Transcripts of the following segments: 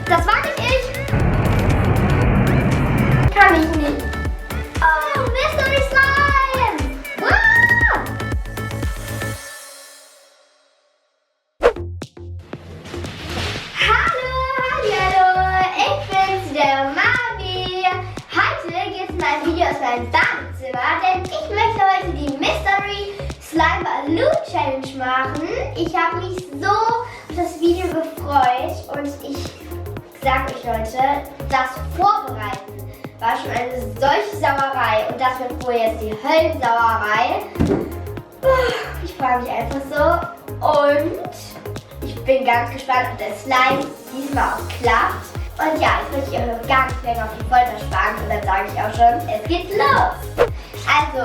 Das war nicht ich. Kann ich nicht. Oh, Mystery Slime. Hallo. Ich bin's, der Mami. Heute gibt es mal ein Video aus meinem Badezimmer, denn ich möchte heute die Mystery Slime Balloon Challenge machen. Ich habe mich so auf das Video gefreut und ich sag euch Leute, das Vorbereiten war schon eine solche Sauerei und das wird wohl jetzt die Höllensauerei. Ich freue mich einfach so und ich bin ganz gespannt, ob der Slime diesmal auch klappt. Und ja, jetzt möchte ich euch gar nicht länger auf die Folter sparen und dann sage ich auch schon, es geht los. Also,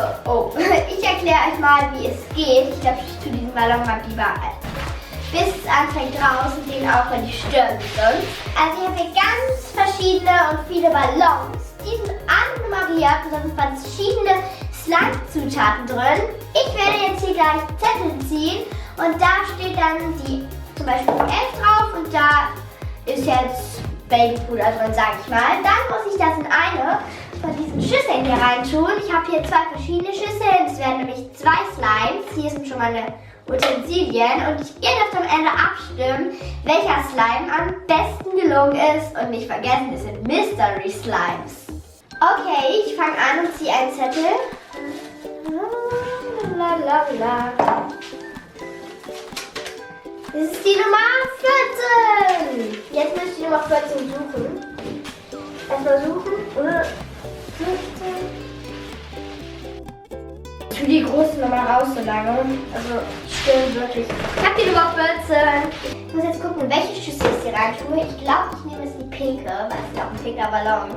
ich erkläre euch mal, wie es geht. Ich glaube, ich tue diesen Ballon mal lieber bis es anfängt draußen, den auch wenn die stürmt sonst. Also ich habe hier ganz verschiedene und viele Ballons. Die sind alle nummeriert und da sind verschiedene Slime-Zutaten drin. Ich werde jetzt hier gleich Zettel ziehen und da steht dann die zum Beispiel 11 drauf und da ist jetzt Babypuder drin, sage ich mal. Dann muss ich das in eine von diesen Schüsseln hier rein tun. Ich habe hier zwei verschiedene Schüsseln. Es werden nämlich zwei Slimes. Hier sind schon meine Utensilien und ihr dürft am Ende abstimmen, welcher Slime am besten gelungen ist. Und nicht vergessen, es sind Mystery Slimes. Okay, ich fange an und ziehe einen Zettel. Das ist die Nummer 14. Jetzt müsst ihr die Nummer 14 suchen. Erstmal suchen. 15. Ich tue die große Nummer raus so lange. Also stimmt wirklich. Ich habe die Nummer 14. Ich muss jetzt gucken, welche Schüssel ich hier rein tue. Ich glaube, ich nehme jetzt die pinke, weil es ist auch ein pinker Ballon.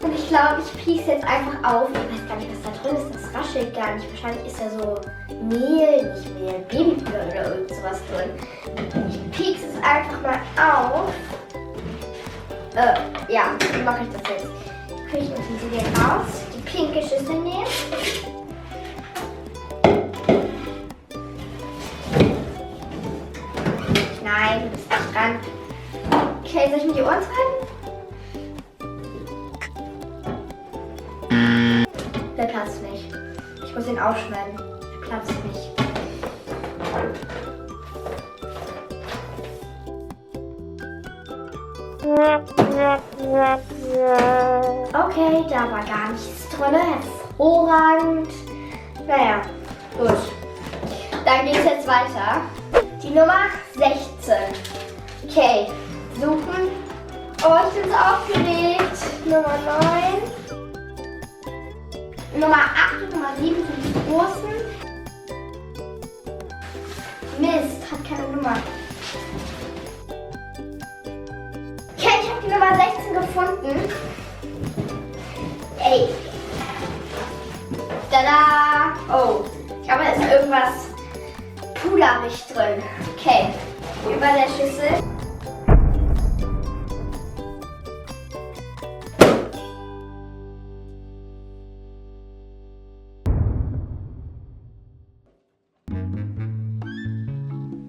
Und ich glaube, ich piekse jetzt einfach auf. Ich weiß gar nicht, was da drin ist. Das raschelt gar nicht. Wahrscheinlich ist da so Mehl, nicht Mehl, Babypuder oder irgend sowas drin. Ich piekse es einfach mal auf. Ja, wie mache ich das jetzt? Küchenutensilien raus. Die pinke Schüssel nehmen. Nein, du bist nicht dran. Okay, soll ich mir die Ohren zeigen? Der platzt nicht. Ich muss ihn aufschneiden. Der platzt nicht. Okay, da war gar nichts drin. Hervorragend. Naja, gut. Dann geht es jetzt weiter. Die Nummer 16. Okay, suchen. Oh, ich bin so aufgeregt. Nummer 9. Nummer 8 und Nummer 7 sind die großen. Mist, hat keine Nummer. Okay, ich habe die Nummer 16 gefunden. Ey. Tada! Oh, ich glaube, da ist irgendwas puderig drin. Okay, über der Schüssel.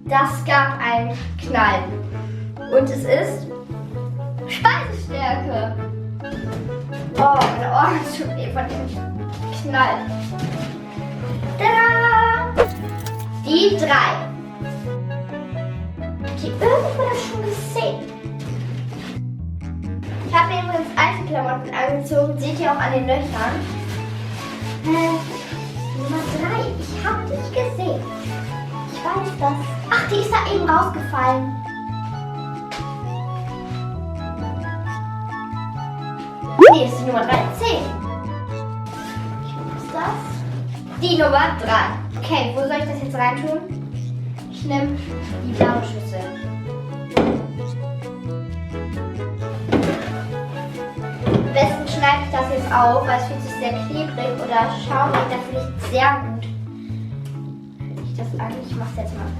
Das gab einen Knall. Und es ist Speisestärke. Oh, meine Ohren tun weh von dem Knall. Tada! Die 3. Die irgendwo das schon gesehen. Ich habe mir übrigens Eisenklamotten angezogen. Seht ihr auch an den Löchern. Nummer 3. Ich habe dich gesehen. Ich weiß das. Ach, die ist da eben rausgefallen. Nee, ist die Nummer 13. Was ist das? Die Nummer 3. Okay, wo soll ich das jetzt reintun? Ich nehme die blaue Schüssel. Am besten schneide ich das jetzt auf, weil es fühlt sich sehr klebrig oder schaumig. Das riecht sehr gut. Fühlt sich das an? Ich mache es jetzt mal.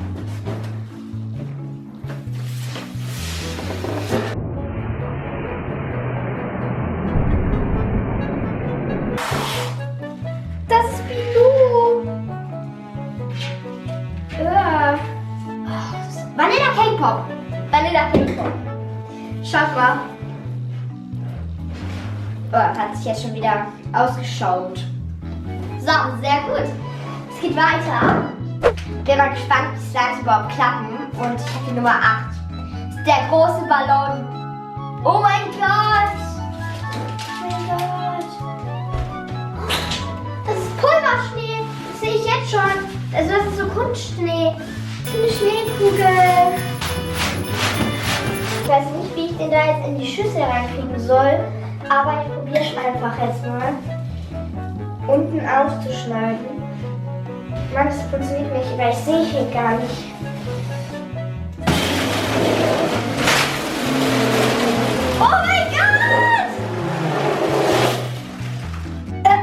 Das ist Pilou. Oh, das Vanilla Cake Pop. Vanilla Cake Pop. Schaut mal. Oh, hat sich jetzt schon wieder ausgeschaut. So, sehr gut. Es geht weiter. Bin mal gespannt, wie Slimes überhaupt klappen. Und ich habe die Nummer 8. Das ist der große Ballon. Oh mein Gott. Oh mein Gott. Das ist Pulverschnee. Das sehe ich jetzt schon. Also das ist so Kunstschnee. Das ist eine Schneekugel. Ich weiß nicht, wie ich den da jetzt in die Schüssel reinkriegen soll. Aber ich probiere es einfach jetzt mal. Unten aufzuschneiden. Mann, das funktioniert nicht, weil ich sehe ihn gar nicht. Oh mein Gott! Das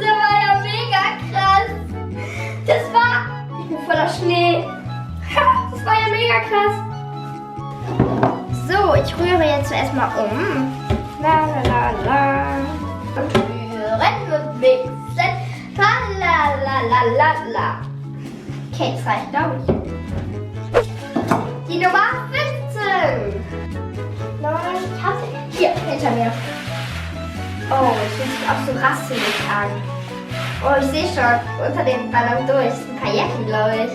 war ja mega krass. Ich bin voller Schnee. Das war ja mega krass. So, ich rühre jetzt zuerst mal um. La la la la. Und rühren und mixen. La la la la la la. Okay, das reicht, glaube ich. Die Nummer 15. Nein, ich habe sie. Hier, hinter mir. Oh, es fühlt sich auch so rasselig an. Oh, ich sehe schon unter dem Ballon durch. Das sind Pailletten, glaube ich.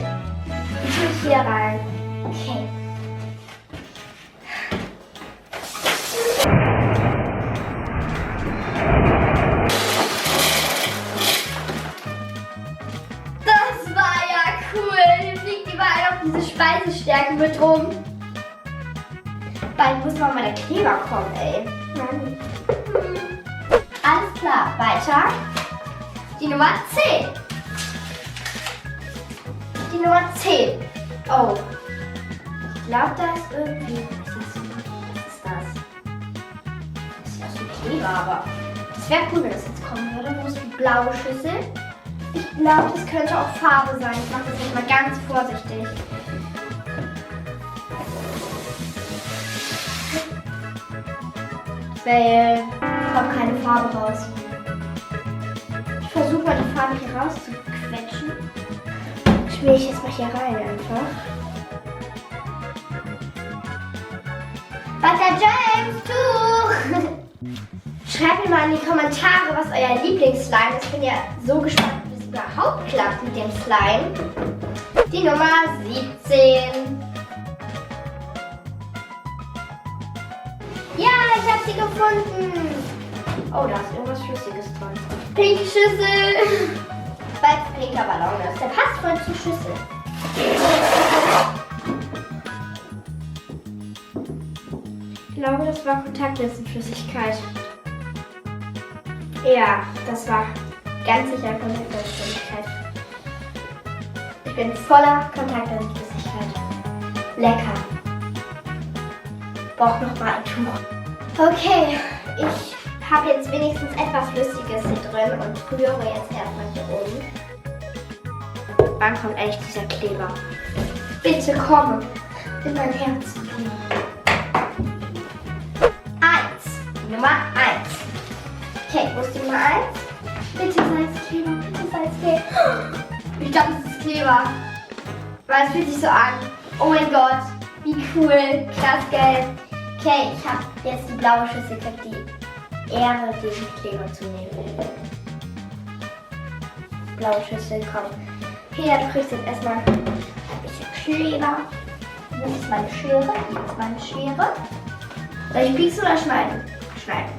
Die tue ich hier rein. Okay. Das war ja cool. Hier fliegt überall auf diese Speisestärke mit rum. Bald muss mal der Kleber kommen, ey. Mann. Alles klar, weiter. Die Nummer 10. Die Nummer 10. Oh. Ich glaube, da ist irgendwie. Was ist das? Das ist ja so ein Kleber, aber. Das wäre cool, wenn das jetzt kommen würde. Wo ist die blaue Schüssel? Ich glaube, das könnte auch Farbe sein. Ich mache das jetzt mal ganz vorsichtig. Weil kommt keine Farbe raus. Ich versuche mal die Farbe hier rauszuquetschen. Schmier ich jetzt mal hier rein einfach. Butter James Tuch! Schreibt mir mal in die Kommentare, was euer Lieblingsslime ist. Ich bin ja so gespannt, wie es überhaupt klappt mit dem Slime. Die Nummer 17. Ja, ich habe sie gefunden. Oh, da ist irgendwas Flüssiges drin. Pinke Schüssel. Weil es pinker Ballon ist. Der passt voll zur Schüssel. Ich glaube, das war Kontaktlinsenflüssigkeit. Ja, das war ganz sicher Kontaktlinsenflüssigkeit. Ich bin voller Kontaktlinsenflüssigkeit. Lecker. Brauche noch mal ein Tuch. Okay, ich habe jetzt wenigstens etwas Flüssiges hier drin und rühre jetzt erstmal hier oben. Wann kommt eigentlich dieser Kleber? Bitte komme in mein Herz. 1. Nummer 1. Okay, wo ist die Nummer 1? Bitte Salzkleber, bitte Salzkleber. Ich glaube, das ist Kleber. Weil es fühlt sich so an. Oh mein Gott, wie cool. Krass geil. Okay, ich habe jetzt die blaue Schüssel, ich habe die Ehre, diesen Kleber zu nehmen. Blaue Schüssel, komm. Peter, du kriegst jetzt erstmal ein bisschen Kleber. Wo ist meine Schere? Hier ist meine Schere. Soll ich pieksen oder schneiden? Schneiden.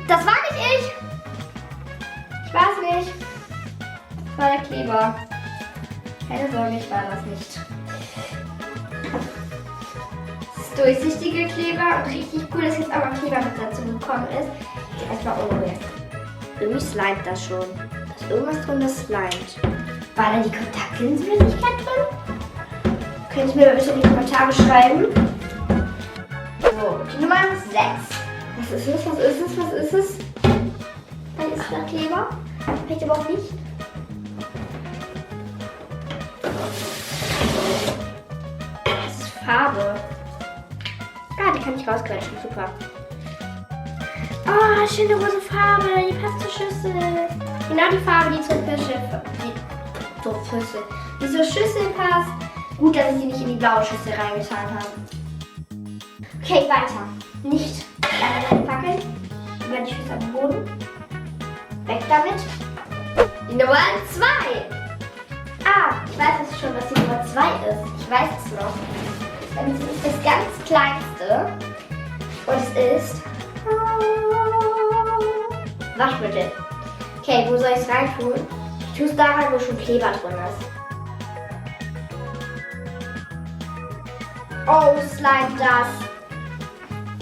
Das war nicht ich. Ich war es nicht. Das war der Kleber. Keine Sorge, ich war das nicht. Das ist durchsichtige Kleber und richtig cool, dass jetzt aber Kleber mit dazu gekommen ist. Jetzt erstmal umrühren. Irgendwie slimet das schon. Da ist irgendwas drin, das slimet. War da die Kontaktlinsenflüssigkeit drin? Könnt ihr mir bitte in die Kommentare schreiben. So, die Nummer 6. Was ist es? Was ist es? Was ist es? Da ist der Kleber. Vielleicht aber auch nicht. Das ist Farbe. Ah, die kann ich rausquetschen. Super. Oh, schöne rosa Farbe. Die passt zur Schüssel. Genau die Farbe, die zur Schüssel passt. Gut, dass ich sie nicht in die blaue Schüssel reingetan habe. Okay, weiter. Nicht reinpacken. Über die Schüssel am Boden. Weg damit. Die Nummer 2. Ah, ich weiß jetzt schon, was die Nummer 2 ist. Ich weiß es noch. Das ist das ganz Kleinste. Und es ist Waschmittel. Okay, wo soll ich es reintun? Ich tue es da rein, wo schon Kleber drin ist. Oh, slime das.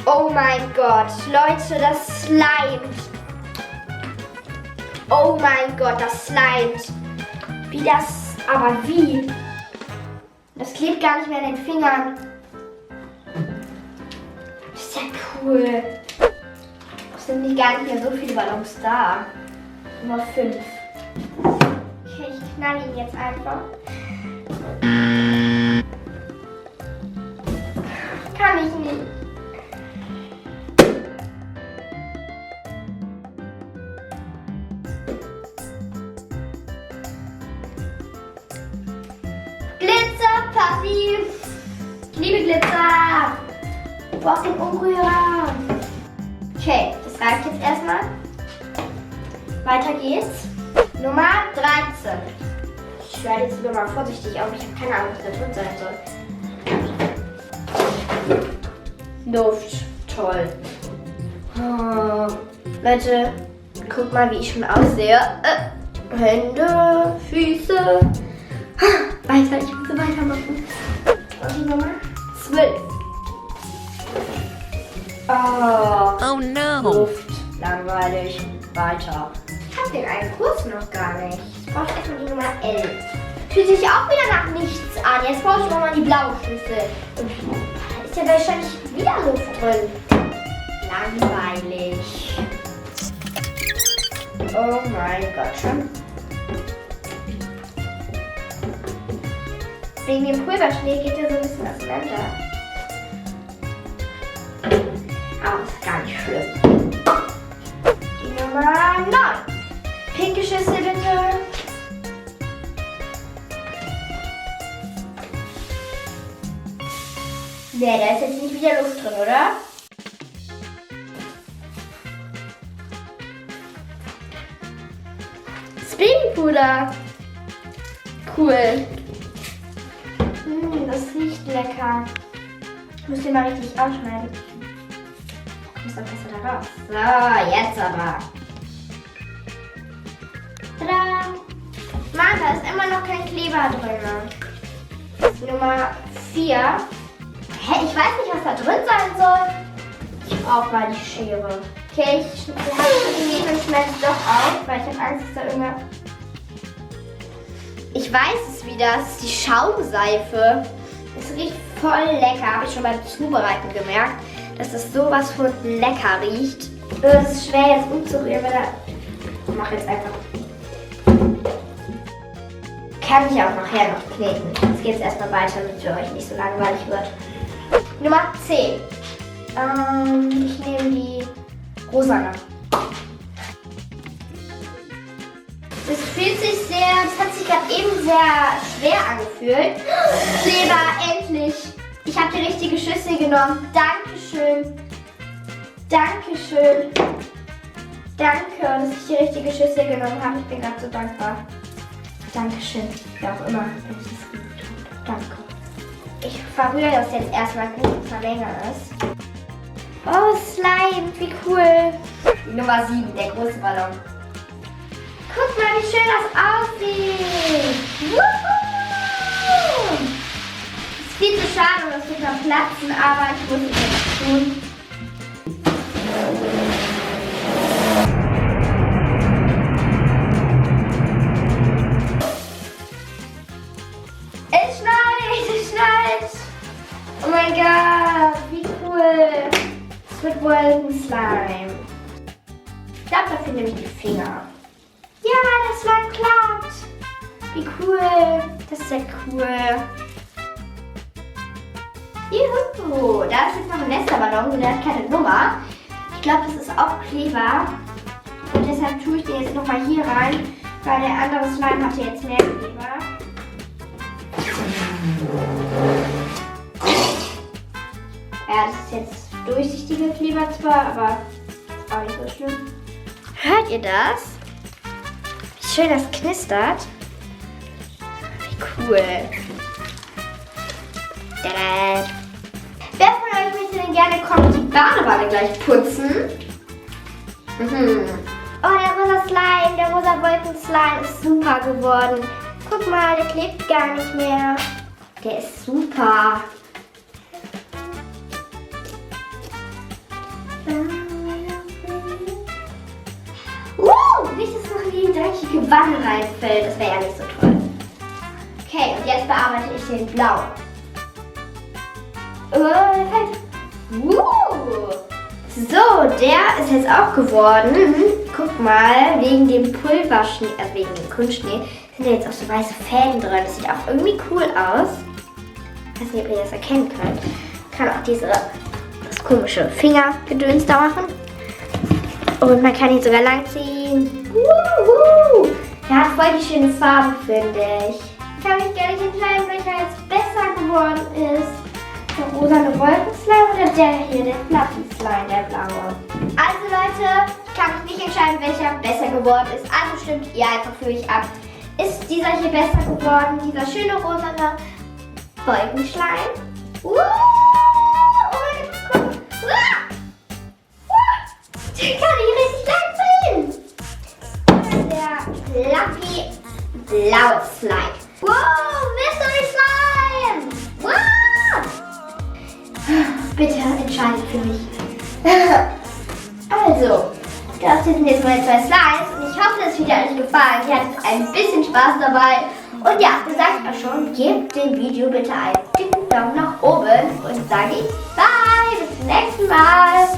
Oh mein Gott. Leute, das slimet. Oh mein Gott, das slimet. Wie das, aber wie? Das klebt gar nicht mehr in den Fingern. Das ist ja cool. Es sind nicht gar nicht mehr so viele Ballons da. Nur 5. Okay, ich knall ihn jetzt einfach. Kann ich nicht. Glitzer, Puffy. Ich liebe Glitzer. Du brauchst den Umrührer. Okay, das reicht jetzt erstmal. Weiter geht's. Nummer 13. Ich werde jetzt lieber mal vorsichtig auf. Ich habe keine Ahnung, was da drin sein soll. Duft. Toll. Oh. Leute, guckt mal, wie ich schon aussehe. Hände, Füße. Weiter, ich muss weitermachen. Und die Nummer 12. Oh no. Duft. Langweilig. Weiter. Ich habe den einen Kurs noch gar nicht. Jetzt brauche ich erstmal die Nummer 11. Fühlt sich auch wieder nach nichts an. Jetzt brauche ich nochmal die blaue Schüssel. Und da ist ja wahrscheinlich wieder Luft drin. Langweilig. Oh mein Gott, schon. Wegen dem Pulverschnee geht der so ein bisschen auseinander. Aber ist gar nicht schlimm. Die Nummer 9. Pinke Schüssel bitte. Ne, da ist jetzt nicht wieder Luft drin, oder? Das Babypuder. Cool. Das riecht lecker. Ich muss den mal richtig ausschneiden. Kommt dann besser da raus. So, jetzt aber. Tada! Mann, da ist immer noch kein Kleber drin. Nummer 4. Hä, ich weiß nicht, was da drin sein soll. Ich brauche mal die Schere. Okay, ich schneide es doch auf, weil ich habe Angst, dass da irgendwas... Ich weiß es wieder, es ist die Schaumseife. Es riecht voll lecker, habe ich schon beim Zubereiten gemerkt, dass das sowas von lecker riecht. Es ist schwer jetzt umzurühren, weil ich mache jetzt einfach. Kann ich auch nachher noch kneten. Jetzt geht es erstmal weiter, damit für euch nicht so langweilig wird. Nummer 10. Ich nehme die rosane. Das fühlt sich das hat sich gerade eben sehr schwer angefühlt. Kleber, endlich. Ich habe die richtige Schüssel genommen. Dankeschön. Dankeschön. Danke, dass ich die richtige Schüssel genommen habe. Ich bin gerade so dankbar. Dankeschön. Wer auch immer es ist gut. Danke. Ich verrühre das jetzt erstmal gut und verlängere es. Oh, Slime, wie cool. Die Nummer 7, der große Ballon. Guck mal, wie schön das aussieht. Wuhu! Ist viel zu schade, um das zu verplatzen, aber ich muss es jetzt tun. Es schneit! Oh mein Gott, wie cool! Es wird Wolkenslime. Ich glaube, dafür nehme ich die Finger. Ja, das Slime klappt! Wie cool! Das ist ja cool. Juhu! Da ist jetzt noch ein letzter Ballon und der hat keine Nummer. Ich glaube, das ist auch Kleber. Und deshalb tue ich den jetzt nochmal hier rein, weil der andere Slime hatte jetzt mehr Kleber. Ja, das ist jetzt durchsichtiger Kleber zwar, aber ist auch nicht so schlimm. Hört ihr das? Wie schön das knistert. Wie cool. Tada. Wer von euch möchte denn gerne kommen, die Badewanne gleich putzen? Oh, der rosa Slime, der rosa Wolkenslime ist super geworden. Guck mal, der klebt gar nicht mehr. Der ist super. Nicht, dass es noch in die dreckige Wanne reinfällt. Das wäre ja nicht so toll. Okay, und jetzt bearbeite ich den Blau. So, der ist jetzt auch geworden. Guck mal, wegen dem Pulverschnee, also wegen dem Kunstschnee, sind da jetzt auch so weiße Fäden drin. Das sieht auch irgendwie cool aus. Ich weiß nicht, ob ihr das erkennen könnt. Ich kann auch das komische Fingergedöns da machen. Und man kann ihn sogar langziehen. Der hat voll die schöne Farbe, finde ich. Ich kann mich gar nicht entscheiden, welcher jetzt besser geworden ist. Der rosane Wolkenslime oder der hier, der Fluffy Slime, der blaue. Also Leute, ich kann mich nicht entscheiden, welcher besser geworden ist. Also stimmt ihr einfach für mich ab. Ist dieser hier besser geworden, dieser schöne rosane Wolkenslime? Den kann ich richtig lang ziehen. Der Fluffy blaue Slime. Wow, Mystery Slime. Wow. Bitte entscheide für mich. Also, das sind jetzt meine 2 Slimes und ich hoffe, das Video hat euch gefallen. Ihr hattet ein bisschen Spaß dabei. Und ja, das sage ich auch schon, gebt dem Video bitte einen dicken Daumen nach oben und sage ich bye, bis zum nächsten Mal.